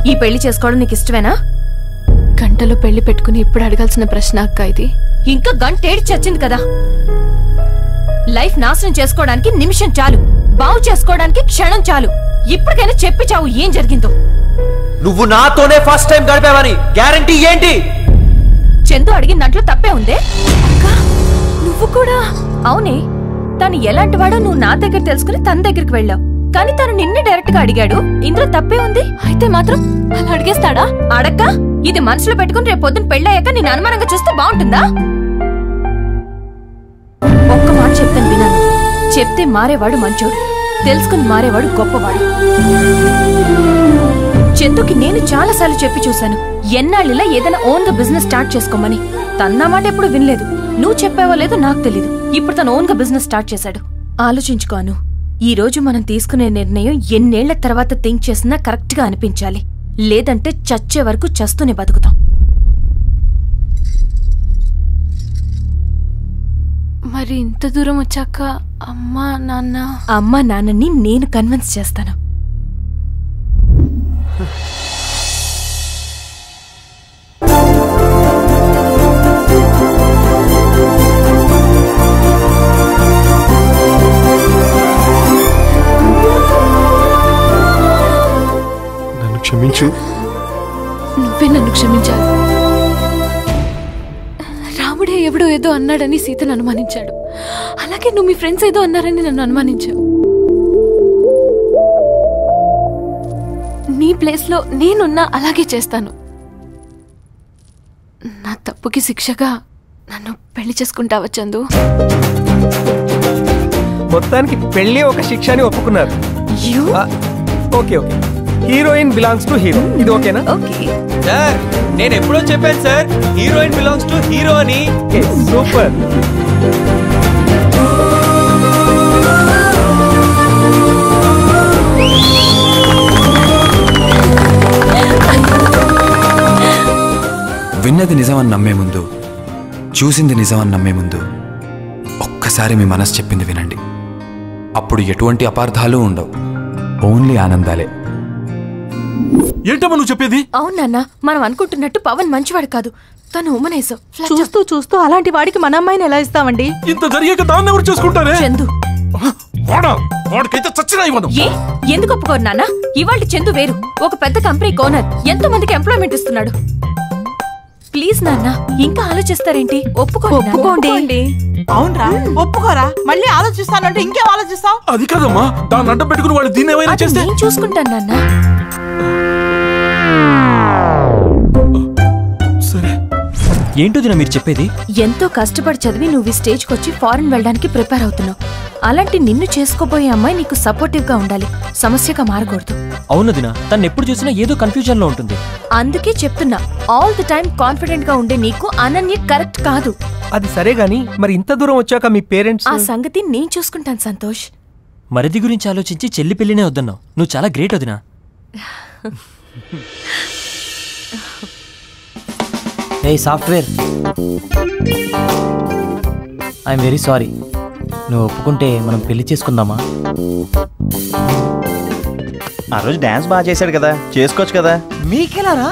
ఈ పెళ్లి చేసుకోవడం నీకు ఇష్టమేనా? గంటలో పెళ్లి పెట్టుకుని ఇప్పుడు అడగాల్సిన ప్రశ్న అక్క ఇది. ఇంకా గంటేడి చచ్చింది కదా. లైఫ్ నాశనం చేసుకోవడానికి నిమిషం చాలు, బాగు చేసుకోవడానికి క్షణం చాలు. ఇప్పటికైనా చెప్పి చావు ఏం జరిగిందో. నువ్వు నాతోనే ఫస్ట్ టైం గడిపావని గ్యారంటీ ఏంటి? చందు అడిగిన దాంట్లో తప్పే ఉందే. అక్క నువ్వు కూడా? అవునే, తను ఎలాంటి వాడో నువ్వు నా దగ్గర తెలుసుకుని తన దగ్గరికి వెళ్ళావు. కానీ తను నిన్నే డైరెక్ట్ గా అడిగాడు. ఇందులో తప్పే ఉంది. అయితే మాత్రం అలా అడిగేస్తాడా? అడక్క ఇది మనసులో పెట్టుకుని రేపు పొద్దున పెళ్ళయ్యాక నేను అనుమానంగా చూస్తే బాగుంటుందా? ఒక్క మాట చెప్తాను వినాను. చెప్తే మారేవాడు మంచోడు, తెలుసుకుని మారేవాడు గొప్పవాడు. చందుకి నేను చాలాసార్లు చెప్పి చూశాను, ఎన్నాళ్ళిలా ఏదైనా ఓన్ గా బిజినెస్ స్టార్ట్ చేసుకోమని. తన మాట ఎప్పుడు వినలేదు. నువ్వు చెప్పావో లేదో నాకు తెలీదు. ఇప్పుడు తను ఓన్ గా బిజినెస్ స్టార్ట్ చేశాడు. ఆలోచించుకోను, ఈ రోజు మనం తీసుకునే నిర్ణయం ఎన్నేళ్ల తర్వాత థింక్ చేసినా కరెక్ట్ గా అనిపించాలి. లేదంటే చచ్చే వరకు చస్తూనే బతుకుతాం. మరి ఇంత దూరం వచ్చాక అమ్మా నాన్నని నేను కన్విన్స్ చేస్తాను. నన్ను క్షమించు. నువ్వే నన్ను క్షమించాలి. రాముడే ఎవడో ఏదో అన్నాడని సీతను అనుమానించాడు. అలాగే నువ్వు మీ ఫ్రెండ్స్ ఏదో అన్నారని నన్ను అనుమానించావు. నీ ప్లేస్లో నేనున్నా అలాగే చేస్తాను. నా తప్పుకి శిక్షగా నన్ను పెళ్లి చేసుకుంటావా చందు? మొత్తానికి పెళ్లి ఒక శిక్ష అని ఒప్పుకున్నారు. Okay okay, heroine belongs to hero. ఇది ఓకేనా? సార్ నేను ఎప్పుడో చెప్పాను sir, heroine belongs to hero అని. సూపర్. విన్నది నిజమని నమ్మే ముందు, చూసింది నిజమని నమ్మే ముందు ఒక్కసారి మీ మనసు చెప్పింది వినండి. అప్పుడు ఎటువంటి అపార్థాలు ఉండవు, ఓన్లీ ఆనందాలే. ఏంటమ్మా నువ్వు చెప్పేది? అవును నాన్న, మనం అనుకుంటున్నట్టు పవన్ మంచివాడు కాదు, తను ఉమనేసం. చూస్తూ చూస్తూ అలాంటి వాడికి మన అమ్మాయిని ఎలా ఇస్తామండి? ఇంత జరిగాక దాన్ని ఎవరు చేసుకుంటారే? చందు వాడికైతే చచ్చినా ఇవ్వను. ఎందుకు ఒప్పుకోరు నాన్న? ఇవాళ చందు వేరు, ఒక పెద్ద కంపెనీ ఓనర్, ఎంతో మందికి ఎంప్లాయ్మెంట్ ఇస్తున్నాడు. ప్లీజ్ నాన్న, ఇంకా ఆలోచిస్తారేంటి? ఒప్పుకోండి. అవునరా, ఒప్పుకోరా. మళ్ళీ ఆలోచిస్తానంటే ఇంకేం ఆలోచిస్తావు? అది కాదమ్మా, దాన్ని అడ్డం పెట్టుకుని వాళ్ళు దీన్ని ఏమైనా చేస్తే నేను చూసుకుంటాను నాన్న. సరే. ఏంటో మీరు చెప్పేది? ఎంతో కష్టపడి చదివి నువ్వు ఈ స్టేజ్కి వచ్చి ఫారెన్ వెళ్ళడానికి ప్రిపేర్ అవుతున్నావు. అలాంటి నిన్ను చేసుకోబోయే అమ్మాయి నీకు సపోర్టివ్ గా ఉండాలి, సమస్యగా మారకూడదు. అవునదినా, తను ఎప్పుడు చూసినా ఏదో కన్ఫ్యూజన్ లో ఉంటుంది. అందుకే చెప్తున్నా, ఆల్ ది టైం కాన్ఫిడెంట్ గా ఉండే నీకు అనన్య కరెక్ట్ కాదు. అది సరే గాని, మరి ఇంత దూరం వచ్చాక మీ పేరెంట్స్? ఆ సంగతి నేను చూసుకుంటాను సంతోష్. మరిది గురించి ఆలోచించి చెల్లి పెళ్లినే వద్దన్నావు. నువ్వు చాలా గ్రేట్ వదినా. Software, I'm very sorry. నువ్వు ఒప్పుకుంటే మనం పెళ్లి చేసుకుందామా? ఆ రోజు డాన్స్ బాగా చేశాడు కదా, చేసుకోవచ్చు కదా. మీకెలారా?